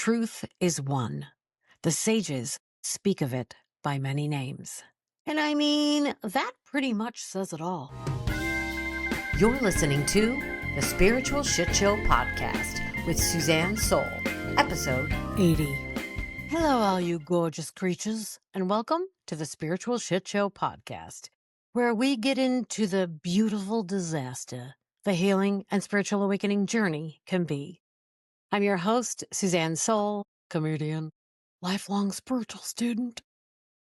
truth is one. The sages speak of it by many names. And I mean, that pretty much says it all. You're listening to the Spiritual Shitshow podcast with Suzanne Soul, episode 80. Hello, all you gorgeous creatures, and welcome to the Spiritual Shitshow podcast, where we get into the beautiful disaster the healing and spiritual awakening journey can be. I'm your host, Suzanne Soul, comedian, lifelong spiritual student,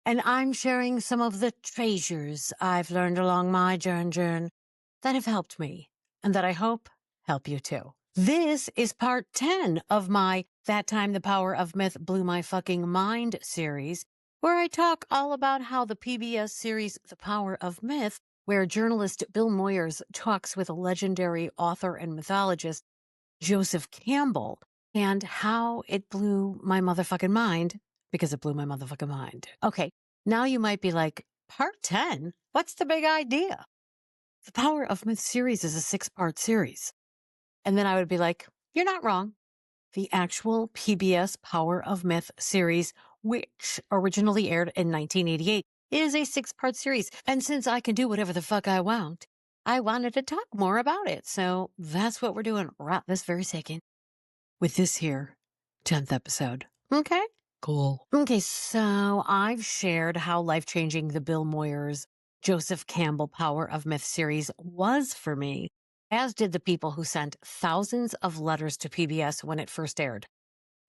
and I'm sharing some of the treasures I've learned along my journey that have helped me and that I hope help you too. This is part 10 of my That Time the Power of Myth Blew My Fucking Mind series, where I talk all about how the PBS series The Power of Myth, where journalist Bill Moyers talks with a legendary author and mythologist, Joseph Campbell, and how it blew my motherfucking mind, because it blew my motherfucking mind. Okay, now you might be like, part 10? What's the big idea? The Power of Myth series is a 6-part series. And then I would be like, you're not wrong. The actual PBS Power of Myth series, which originally aired in 1988, is a 6-part series. And since I can do whatever the fuck I want, I wanted to talk more about it. So that's what we're doing right this very second with this here 10th episode. Okay? Cool. Okay, so I've shared how life-changing the Bill Moyers Joseph Campbell Power of Myth series was for me, as did the people who sent thousands of letters to PBS when it first aired,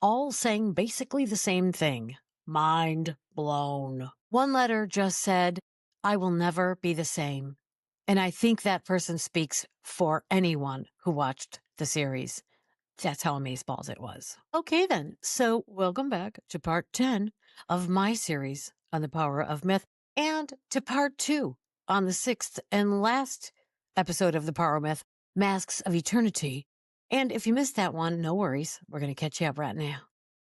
all saying basically the same thing. Mind blown. One letter just said, I will never be the same. And I think that person speaks for anyone who watched the series. That's how amazeballs it was. Okay then, so welcome back to part 10 of my series on the power of myth, and to part 2 on the 6th and last episode of the Power of Myth, Masks of Eternity. And if you missed that one, no worries. We're going to catch you up right now.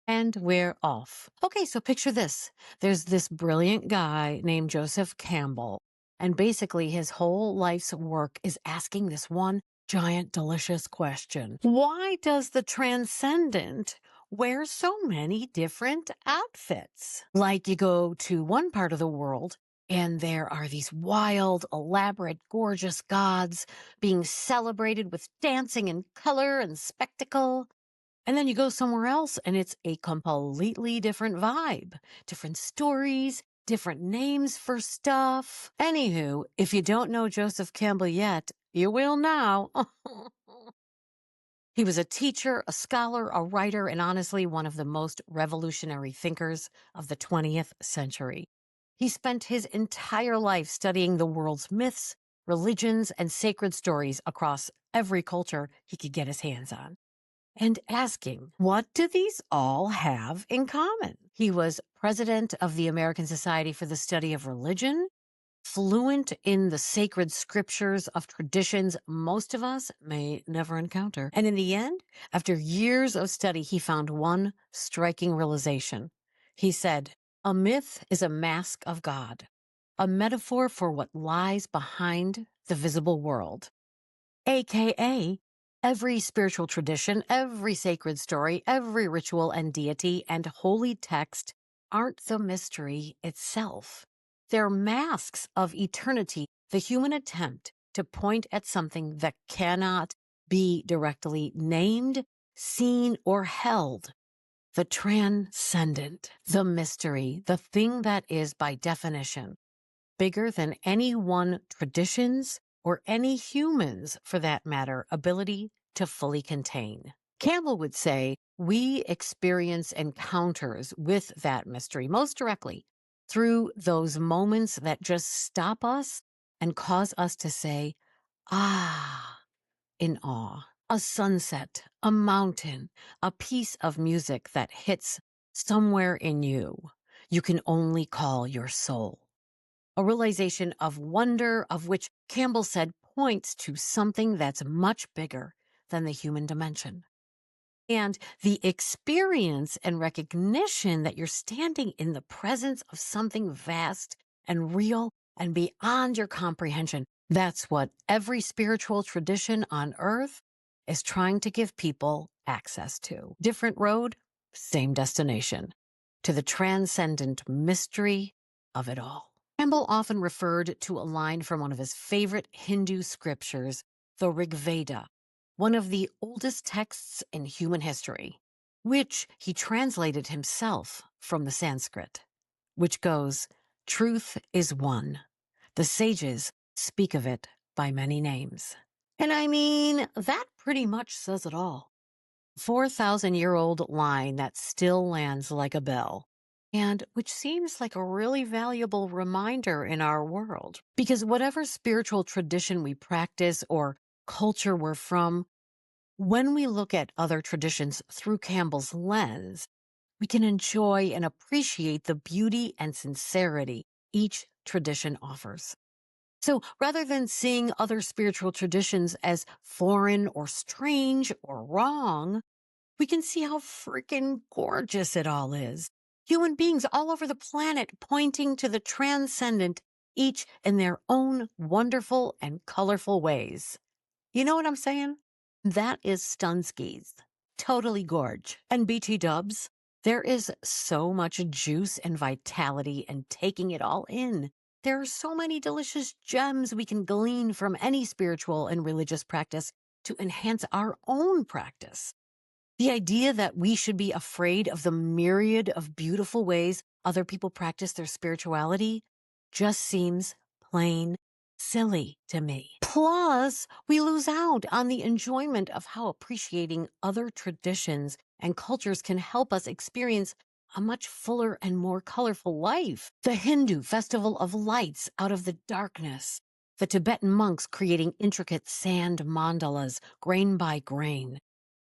And we're off. Okay, so picture this. There's this brilliant guy named Joseph Campbell, and basically his whole life's work is asking this one giant, delicious question. Why does the transcendent wear so many different outfits? Like you go to one part of the world and there are these wild, elaborate, gorgeous gods being celebrated with dancing and color and spectacle. And then you go somewhere else and it's a completely different vibe, different stories, different names for stuff. Anywho, if you don't know Joseph Campbell yet, you will now. He was a teacher, a scholar, a writer, and honestly, one of the most revolutionary thinkers of the 20th century. He spent his entire life studying the world's myths, religions, and sacred stories across every culture he could get his hands on, and asking, what do these all have in common? He was president of the American Society for the Study of Religion, fluent in the sacred scriptures of traditions most of us may never encounter. And in the end, after years of study, he found one striking realization. He said, a myth is a mask of God, a metaphor for what lies behind the visible world, aka every spiritual tradition, every sacred story, every ritual and deity and holy text aren't the mystery itself. They're masks of eternity, the human attempt to point at something that cannot be directly named, seen, or held. The transcendent, the mystery, the thing that is by definition bigger than any one tradition's or any human's, for that matter, ability to fully contain. Campbell would say we experience encounters with that mystery most directly through those moments that just stop us and cause us to say, ah, in awe. A sunset, a mountain, a piece of music that hits somewhere in you can only call your soul. A realization of wonder of which Campbell said points to something that's much bigger than the human dimension. And the experience and recognition that you're standing in the presence of something vast and real and beyond your comprehension. That's what every spiritual tradition on earth is trying to give people access to. Different road, same destination, to the transcendent mystery of it all. Campbell often referred to a line from one of his favorite Hindu scriptures, the Rig Veda, one of the oldest texts in human history, which he translated himself from the Sanskrit, which goes, "Truth is one. The sages speak of it by many names." And I mean, that pretty much says it all. 4,000-year-old line that still lands like a bell, and which seems like a really valuable reminder in our world. Because whatever spiritual tradition we practice or culture we're from, when we look at other traditions through Campbell's lens, we can enjoy and appreciate the beauty and sincerity each tradition offers. So rather than seeing other spiritual traditions as foreign or strange or wrong, we can see how freaking gorgeous it all is. Human beings all over the planet pointing to the transcendent, each in their own wonderful and colorful ways. You know what I'm saying? That is Stunskis. Totally gorge. And BT dubs, there is so much juice and vitality and taking it all in. There are so many delicious gems we can glean from any spiritual and religious practice to enhance our own practice. The idea that we should be afraid of the myriad of beautiful ways other people practice their spirituality just seems plain silly to me. Plus, we lose out on the enjoyment of how appreciating other traditions and cultures can help us experience a much fuller and more colorful life. The Hindu festival of lights out of the darkness, the Tibetan monks creating intricate sand mandalas grain by grain,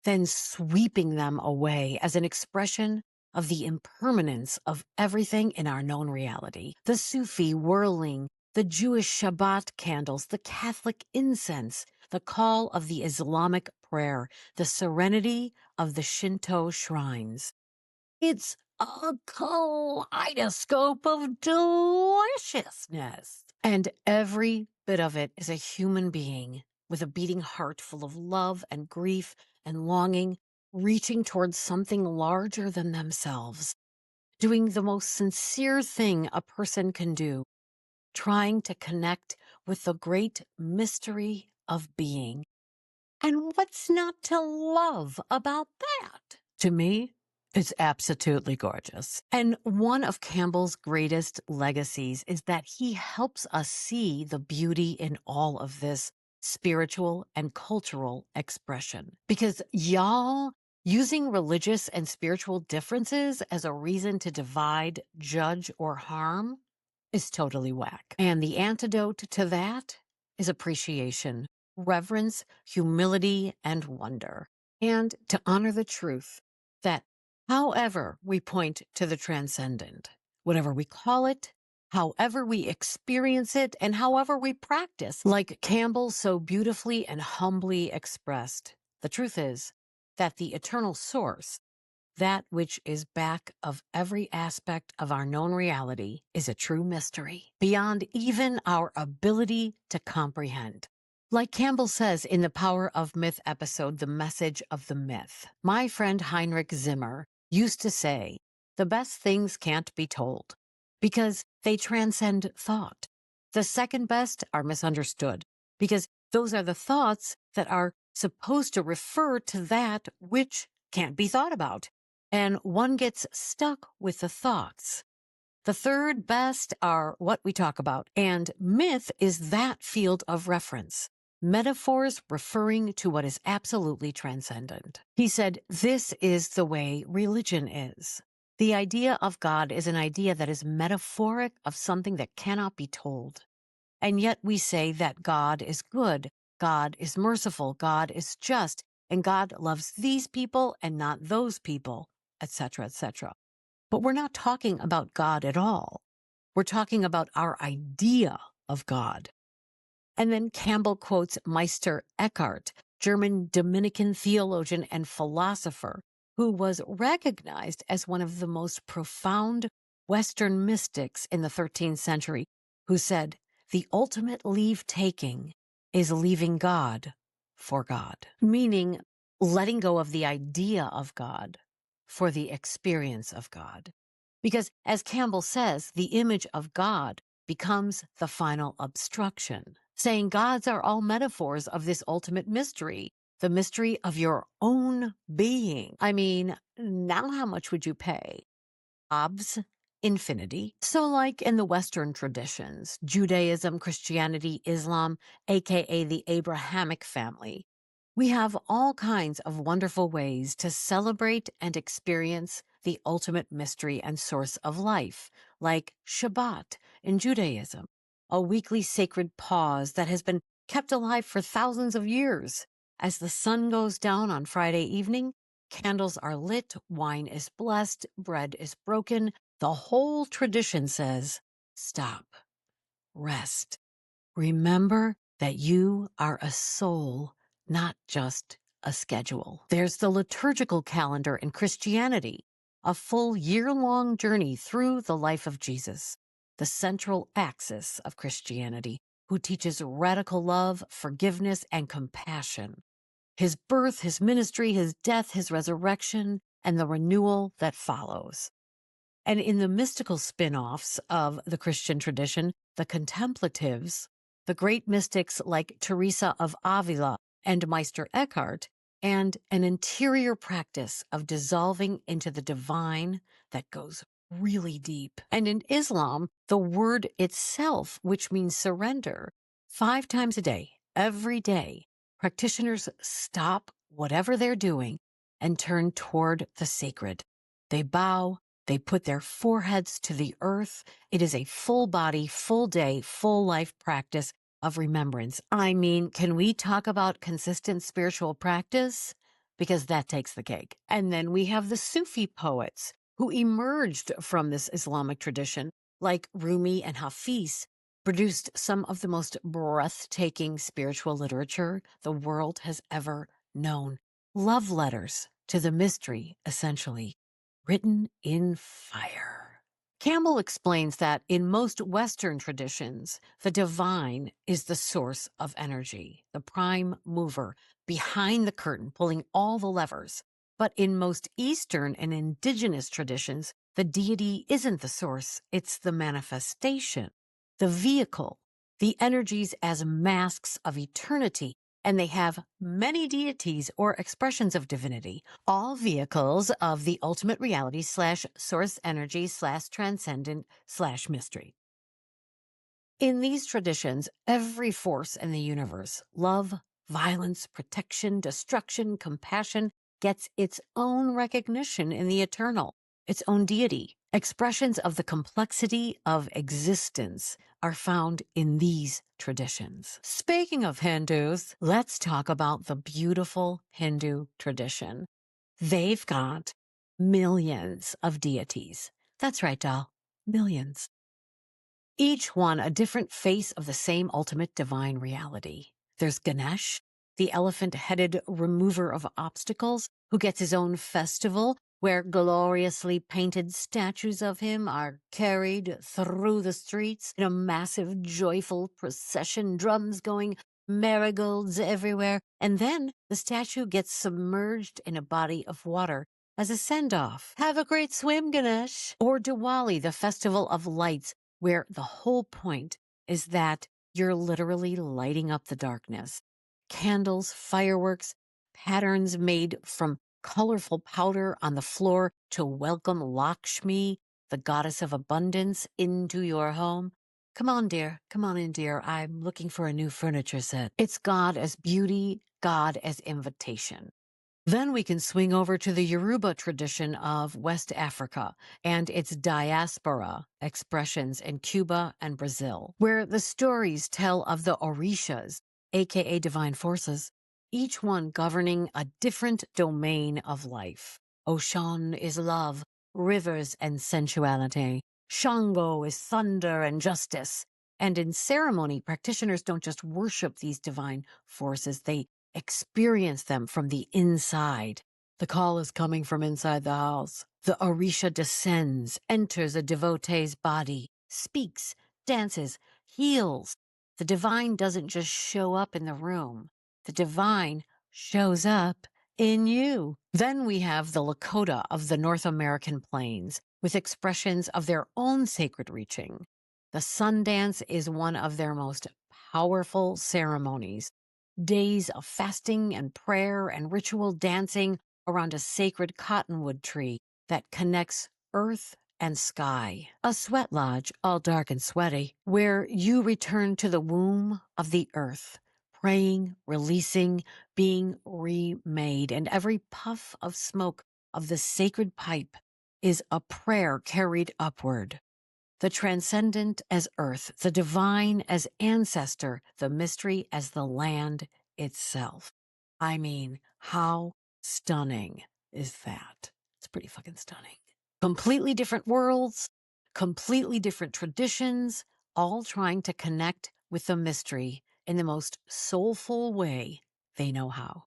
then sweeping them away as an expression of the impermanence of everything in our known reality. The Sufi whirling, the Jewish Shabbat candles, the Catholic incense, the call of the Islamic prayer, the serenity of the Shinto shrines. It's a kaleidoscope of deliciousness. And every bit of it is a human being with a beating heart full of love and grief and longing, reaching towards something larger than themselves, doing the most sincere thing a person can do, trying to connect with the great mystery of being. And what's not to love about that? To me, it's absolutely gorgeous. And one of Campbell's greatest legacies is that he helps us see the beauty in all of this spiritual and cultural expression. Because y'all, using religious and spiritual differences as a reason to divide, judge, or harm is totally whack. And the antidote to that is appreciation, reverence, humility, and wonder. And to honor the truth that however we point to the transcendent, whatever we call it, however we experience it, and however we practice, like Campbell so beautifully and humbly expressed, the truth is that the eternal source, that which is back of every aspect of our known reality, is a true mystery, beyond even our ability to comprehend. Like Campbell says in the Power of Myth episode, The Message of the Myth, my friend Heinrich Zimmer used to say, the best things can't be told because they transcend thought. The second best are misunderstood because those are the thoughts that are supposed to refer to that which can't be thought about. And one gets stuck with the thoughts. The third best are what we talk about, and myth is that field of reference. Metaphors referring to what is absolutely transcendent. He said, this is the way religion is. The idea of God is an idea that is metaphoric of something that cannot be told. And yet we say that God is good, God is merciful, God is just, and God loves these people and not those people, etc., etc. But we're not talking about God at all. We're talking about our idea of God. And then Campbell quotes Meister Eckhart, German Dominican theologian and philosopher, who was recognized as one of the most profound Western mystics in the 13th century, who said, the ultimate leave-taking is leaving God for God, meaning letting go of the idea of God for the experience of God. Because, as Campbell says, the image of God becomes the final obstruction, saying gods are all metaphors of this ultimate mystery, the mystery of your own being. I mean, now how much would you pay? Obs, infinity. So, like in the Western traditions, Judaism, Christianity, Islam, aka the Abrahamic family, we have all kinds of wonderful ways to celebrate and experience the ultimate mystery and source of life, like Shabbat in Judaism, a weekly sacred pause that has been kept alive for thousands of years. As the sun goes down on Friday evening, candles are lit, wine is blessed, bread is broken. The whole tradition says, stop, rest. Remember that you are a soul, not just a schedule. There's the liturgical calendar in Christianity, a full year-long journey through the life of Jesus, the central axis of Christianity, who teaches radical love, forgiveness, and compassion. His birth, his ministry, his death, his resurrection, and the renewal that follows. And in the mystical spin-offs of the Christian tradition, the contemplatives, the great mystics like Teresa of Avila and Meister Eckhart, and an interior practice of dissolving into the divine that goes really deep. And in Islam, the word itself, which means surrender, 5 times a day, every day, practitioners stop whatever they're doing and turn toward the sacred. They bow, they put their foreheads to the earth. It is a full body, full day, full life practice of remembrance. I mean, can we talk about consistent spiritual practice? Because that takes the cake. And then we have the Sufi poets who emerged from this Islamic tradition, like Rumi and Hafiz, produced some of the most breathtaking spiritual literature the world has ever known. Love letters to the mystery, essentially, written in fire. Campbell explains that in most Western traditions, the divine is the source of energy, the prime mover behind the curtain, pulling all the levers. But in most Eastern and indigenous traditions, the deity isn't the source, it's the manifestation, the vehicle, the energies as masks of eternity, and they have many deities or expressions of divinity, all vehicles of the ultimate reality / source energy / transcendent / mystery. In these traditions, every force in the universe, love, violence, protection, destruction, compassion, gets its own recognition in the eternal, its own deity. Expressions of the complexity of existence are found in these traditions. Speaking of Hindus, let's talk about the beautiful Hindu tradition. They've got millions of deities. That's right, doll. Millions. Each one a different face of the same ultimate divine reality. There's Ganesh, the elephant-headed remover of obstacles, who gets his own festival where gloriously painted statues of him are carried through the streets in a massive, joyful procession, drums going, marigolds everywhere, and then the statue gets submerged in a body of water as a send-off. Have a great swim, Ganesh! Or Diwali, the festival of lights, where the whole point is that you're literally lighting up the darkness. Candles, fireworks, patterns made from colorful powder on the floor to welcome Lakshmi, the goddess of abundance, into your home. Come on, dear. Come on in, dear. I'm looking for a new furniture set. It's God as beauty, God as invitation. Then we can swing over to the Yoruba tradition of West Africa and its diaspora expressions in Cuba and Brazil, where the stories tell of the Orishas, aka divine forces, each one governing a different domain of life. Ocean is love, rivers and sensuality. Shango is thunder and justice. And in ceremony, practitioners don't just worship these divine forces, they experience them from the inside. The call is coming from inside the house. The Orisha descends, enters a devotee's body, speaks, dances, heals. The divine doesn't just show up in the room. The divine shows up in you. Then we have the Lakota of the North American plains with expressions of their own sacred reaching. The sun dance is one of their most powerful ceremonies. Days of fasting and prayer and ritual dancing around a sacred cottonwood tree that connects earth and sky. A sweat lodge, all dark and sweaty, where you return to the womb of the earth, praying, releasing, being remade, and every puff of smoke of the sacred pipe is a prayer carried upward. The transcendent as earth, the divine as ancestor, the mystery as the land itself. I mean, how stunning is that? It's pretty fucking stunning. Completely different worlds, completely different traditions, all trying to connect with the mystery in the most soulful way they know how.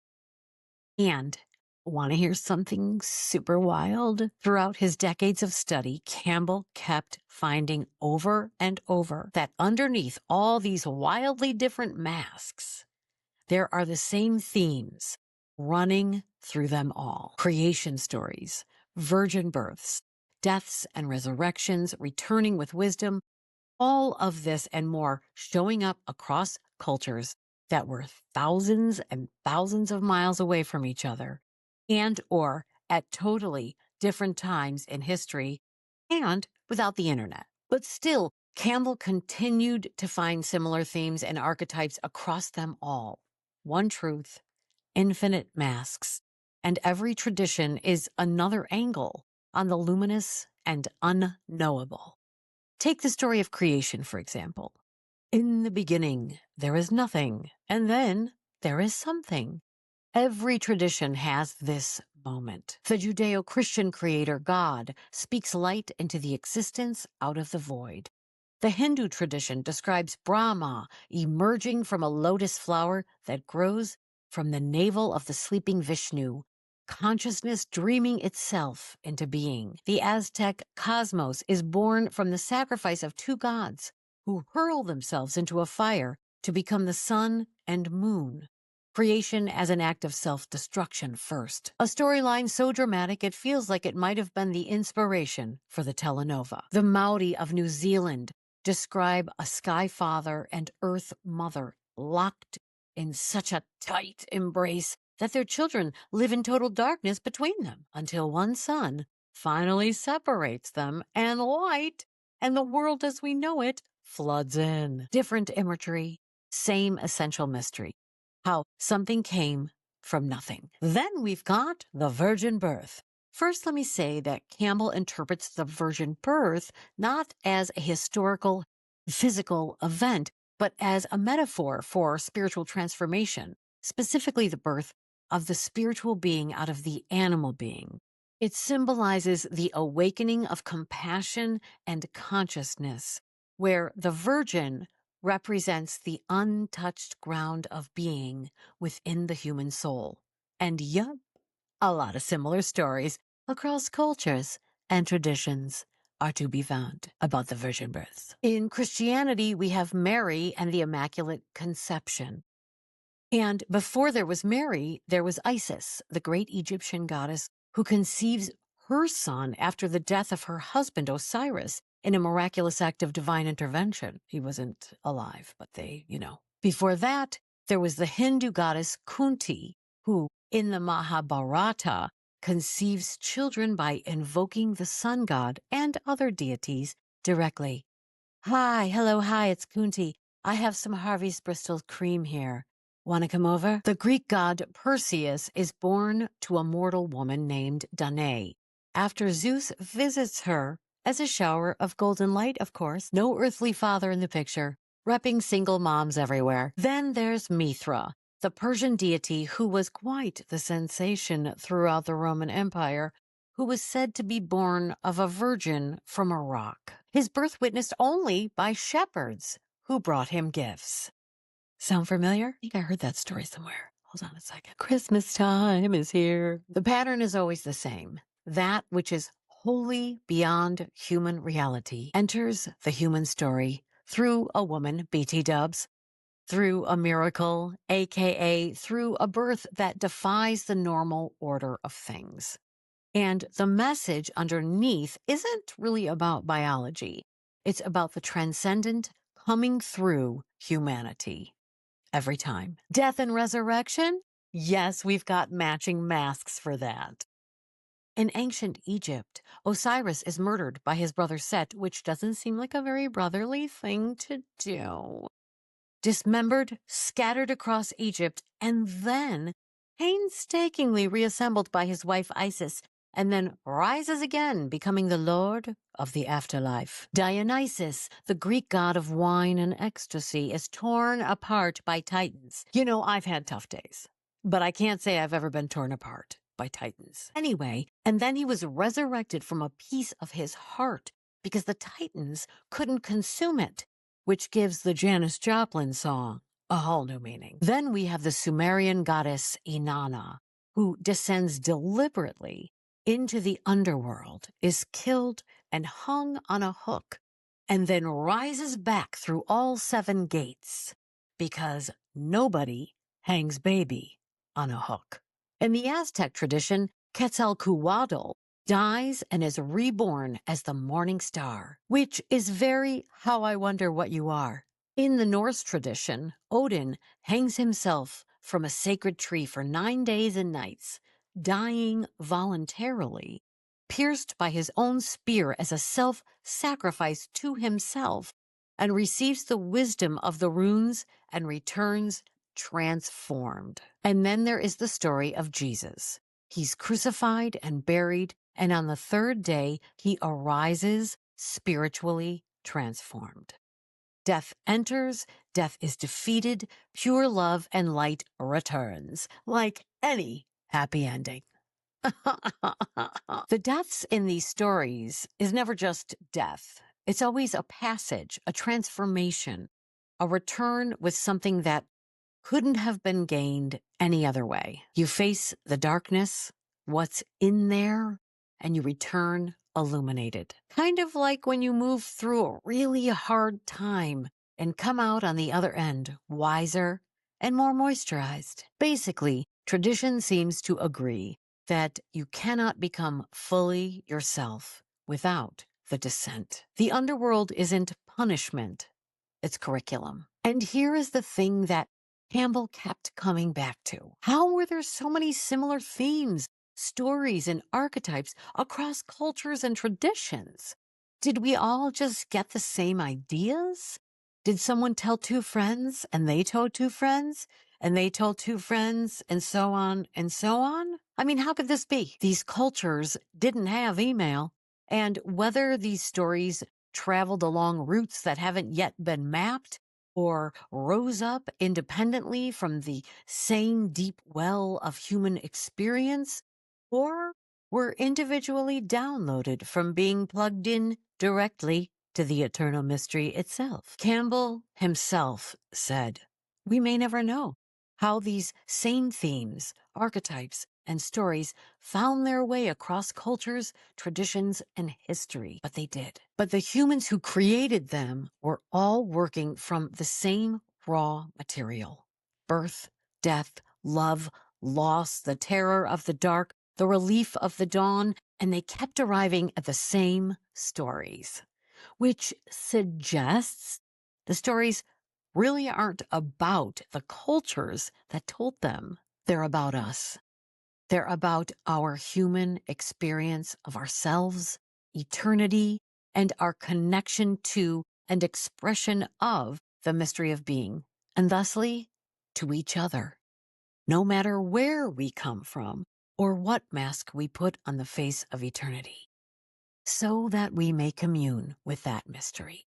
And want to hear something super wild? Throughout his decades of study, Campbell kept finding over and over that underneath all these wildly different masks, there are the same themes running through them all. Creation stories, virgin births, deaths and resurrections, returning with wisdom, all of this and more showing up across cultures that were thousands and thousands of miles away from each other and or at totally different times in history and without the internet. But still, Campbell continued to find similar themes and archetypes across them all. One truth, infinite masks, and every tradition is another angle on the luminous and unknowable. Take the story of creation, for example. In the beginning, there is nothing, and then there is something. Every tradition has this moment. The Judeo-Christian creator God speaks light into the existence out of the void. The Hindu tradition describes Brahma emerging from a lotus flower that grows from the navel of the sleeping Vishnu, consciousness dreaming itself into being. The Aztec cosmos is born from the sacrifice of two gods who hurl themselves into a fire to become the sun and moon. Creation as an act of self-destruction first. A storyline so dramatic it feels like it might have been the inspiration for the telenova. The Maori of New Zealand describe a sky father and earth mother locked in such a tight embrace that their children live in total darkness between them until one sun finally separates them and light and the world as we know it floods in. Different imagery, same essential mystery. How something came from nothing. Then we've got the virgin birth. First, let me say that Campbell interprets the virgin birth not as a historical, physical event, but as a metaphor for spiritual transformation, specifically the birth of the spiritual being out of the animal being. It symbolizes the awakening of compassion and consciousness, where the virgin represents the untouched ground of being within the human soul. And yup, a lot of similar stories across cultures and traditions are to be found about the virgin births. In Christianity, we have Mary and the Immaculate Conception. And before there was Mary, there was Isis, the great Egyptian goddess who conceives her son after the death of her husband Osiris in a miraculous act of divine intervention. He wasn't alive, but Before that, there was the Hindu goddess Kunti, who, in the Mahabharata, conceives children by invoking the sun god and other deities directly. Hi, it's Kunti. I have some Harvey's Bristol cream here. Want to come over? The Greek god Perseus is born to a mortal woman named Danae after Zeus visits her as a shower of golden light, of course. No earthly father in the picture, repping single moms everywhere. Then there's Mithra, the Persian deity who was quite the sensation throughout the Roman Empire, who was said to be born of a virgin from a rock. His birth witnessed only by shepherds who brought him gifts. Sound familiar? I think I heard that story somewhere. Hold on a second. Christmas time is here. The pattern is always the same. That which is wholly beyond human reality enters the human story through a woman, BT dubs. through a miracle, aka through a birth that defies the normal order of things. And the message underneath isn't really about biology. It's about the transcendent coming through humanity. Every time. Death and resurrection? Yes, we've got matching masks for that. In ancient Egypt, Osiris is murdered by his brother Set, which doesn't seem like a very brotherly thing to do. Dismembered, scattered across Egypt, and then painstakingly reassembled by his wife Isis, and then rises again, becoming the lord of the afterlife. Dionysus, the Greek god of wine and ecstasy, is torn apart by titans. You know, I've had tough days, but I can't say I've ever been torn apart by titans. Anyway, and then he was resurrected from a piece of his heart because the titans couldn't consume it, which gives the Janis Joplin song a whole new meaning. Then we have the Sumerian goddess Inanna, who descends deliberately into the underworld, is killed and hung on a hook, and then rises back through all 7 gates, because nobody hangs baby on a hook. In the Aztec tradition, Quetzalcoatl dies and is reborn as the morning star, which is very how I wonder what you are. In the Norse tradition, Odin hangs himself from a sacred tree for 9 days and nights, dying voluntarily, pierced by his own spear as a self-sacrifice to himself, and receives the wisdom of the runes and returns transformed. And then there is the story of Jesus. He's crucified and buried, and on the 3rd day, he arises spiritually transformed. Death enters, death is defeated, pure love and light returns, like any happy ending. The deaths in these stories is never just death. It's always a passage, a transformation, a return with something that couldn't have been gained any other way. You face the darkness, what's in there, and you return illuminated. Kind of like when you move through a really hard time and come out on the other end wiser and more moisturized. Basically, tradition seems to agree that you cannot become fully yourself without the descent. The underworld isn't punishment, it's curriculum. And here is the thing that Campbell kept coming back to. How were there so many similar themes, stories, and archetypes across cultures and traditions? Did we all just get the same ideas? Did someone tell 2 friends, and they told 2 friends, and they told 2 friends, and so on and so on? I mean, how could this be? These cultures didn't have email, and whether these stories traveled along routes that haven't yet been mapped, or rose up independently from the same deep well of human experience, or were individually downloaded from being plugged in directly to the eternal mystery itself. Campbell himself said, "We may never know how these same themes, archetypes, and stories found their way across cultures, traditions, and history, but they did. But the humans who created them were all working from the same raw material: birth, death, love, loss, the terror of the dark, the relief of the dawn, and they kept arriving at the same stories, which suggests the stories really aren't about the cultures that told them. They're about us. They're about our human experience of ourselves, eternity, and our connection to and expression of the mystery of being, and thusly to each other, no matter where we come from or what mask we put on the face of eternity, so that we may commune with that mystery.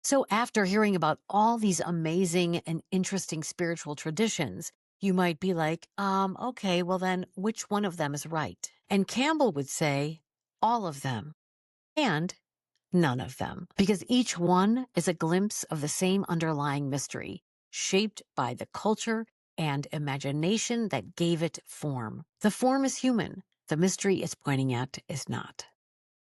So after hearing about all these amazing and interesting spiritual traditions, you might be like, okay, well then, which one of them is right? And Campbell would say, all of them, and none of them, because each one is a glimpse of the same underlying mystery, shaped by the culture and imagination that gave it form. The form is human. The mystery it's pointing at is not.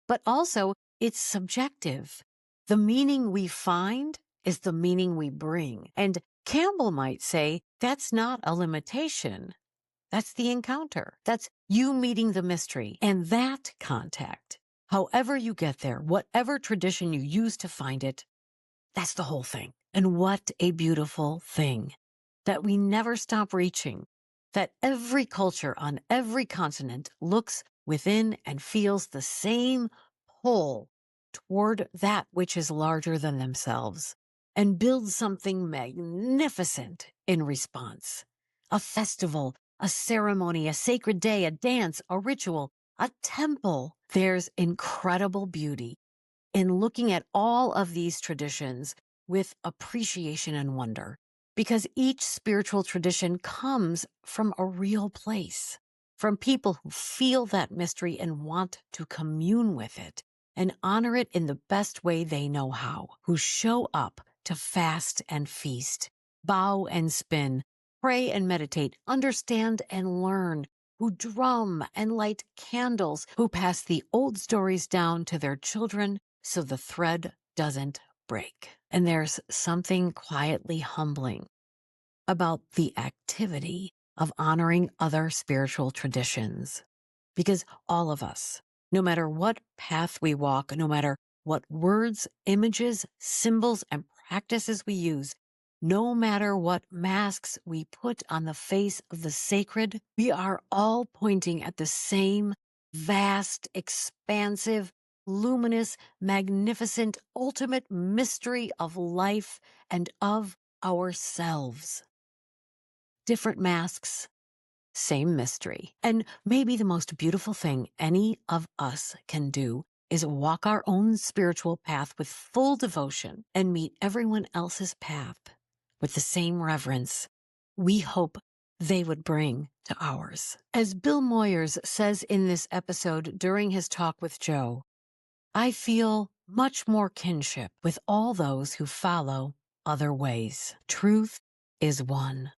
But also, it's subjective. The meaning we find is the meaning we bring. And Campbell might say that's not a limitation. That's the encounter. That's you meeting the mystery and that contact. However you get there, whatever tradition you use to find it, that's the whole thing. And what a beautiful thing that we never stop reaching, that every culture on every continent looks within and feels the same pull toward that which is larger than themselves and builds something magnificent in response. A festival, a ceremony, a sacred day, a dance, a ritual, a temple. There's incredible beauty in looking at all of these traditions with appreciation and wonder, because each spiritual tradition comes from a real place, from people who feel that mystery and want to commune with it and honor it in the best way they know how, who show up to fast and feast, bow and spin, pray and meditate, understand and learn, who drum and light candles, who pass the old stories down to their children so the thread doesn't break. And there's something quietly humbling about the activity of honoring other spiritual traditions. Because all of us, no matter what path we walk, no matter what words, images, symbols, and practices we use, no matter what masks we put on the face of the sacred, we are all pointing at the same vast, expansive, luminous, magnificent, ultimate mystery of life and of ourselves. Different masks, same mystery. And maybe the most beautiful thing any of us can do is walk our own spiritual path with full devotion and meet everyone else's path with the same reverence we hope they would bring to ours. As Bill Moyers says in this episode during his talk with Joe, I feel much more kinship with all those who follow other ways. Truth is one.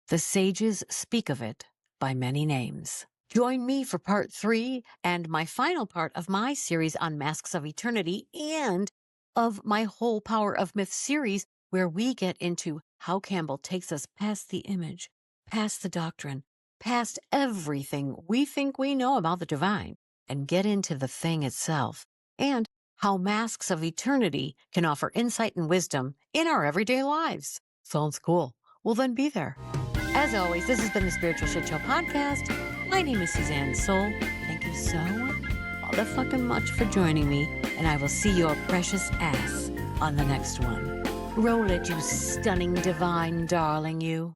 The sages speak of it by many names. Join me for part 3 and my final part of my series on Masks of Eternity and of my Whole Power of Myth series, where we get into how Campbell takes us past the image, past the doctrine, past everything we think we know about the divine, and get into the thing itself, and how Masks of Eternity can offer insight and wisdom in our everyday lives. Sounds cool. Well, then be there. As always, this has been the Spiritual Shitshow Podcast. My name is Suzanne Soul. Thank you so motherfucking much for joining me, and I will see your precious ass on the next one. Roll it, you stunning divine darling, you.